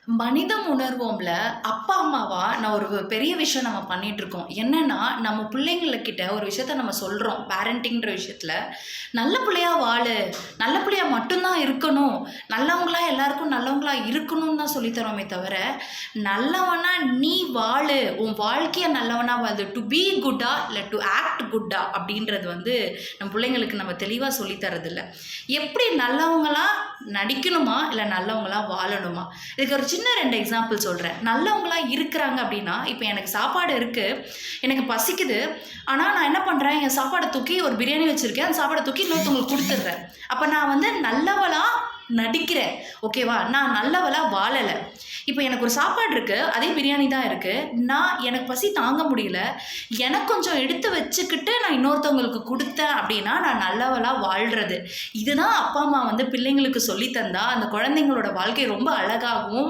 மனிதம் உணர்வோம்ல அப்பா அம்மாவா நான் ஒரு பெரிய விஷயம் நம்ம பண்ணிட்டு இருக்கோம். என்னன்னா நம்ம பிள்ளைங்கக்கிட்ட ஒரு விஷயத்த நம்ம சொல்றோம். பேரண்டிங்ன்ற விஷயத்துல நல்ல பிள்ளையா வாழு, நல்ல பிள்ளையா மட்டும்தான் இருக்கணும், நல்லவங்களா எல்லாருக்கும் நல்லவங்களா இருக்கணும்னு தான் சொல்லி தரோமே தவிர, நல்லவனா நீ வாழு, உன் வாழ்க்கைய நல்லவனா வாழு, டு பி குட்டா இல்லை டு ஆக்ட் குட்டா அப்படின்றது நம்ம பிள்ளைங்களுக்கு நம்ம தெளிவாக சொல்லி தரதில்ல. எப்படி நல்லவங்களா நடிக்கணுமா இல்லை நல்லவங்களா வாழணுமா? இதுக்கு ஒரு சின்ன 2 எக்ஸாம்பிள் சொல்கிறேன். நல்லவங்களா இருக்கிறாங்க அப்படின்னா, இப்போ எனக்கு சாப்பாடு இருக்குது, எனக்கு பசிக்குது. ஆனால் நான் என்ன பண்ணுறேன், என் சாப்பாடை தூக்கி ஒரு பிரியாணி வச்சுருக்கேன், அந்த சாப்பாடை தூக்கி இன்னொருத்தவங்களுக்கு கொடுத்துட்றேன். அப்போ நான் நல்லவளா நடிக்கிறேன். ஓகேவா? நான் நல்லவளா வாழலை. இப்போ எனக்கு ஒரு சாப்பாடு இருக்குது, அதே பிரியாணி தான் இருக்குது. எனக்கு பசி தாங்க முடியல, எனக்கு கொஞ்சம் எடுத்து வச்சுக்கிட்டு நான் இன்னொருத்தவங்களுக்கு கொடுத்தேன் அப்படின்னா நான் நல்லவளா வாழ்கிறது. இதுதான் அப்பா அம்மா பிள்ளைங்களுக்கு சொல்லி தந்தா அந்த குழந்தைங்களோட வாழ்க்கை ரொம்ப அழகாகவும்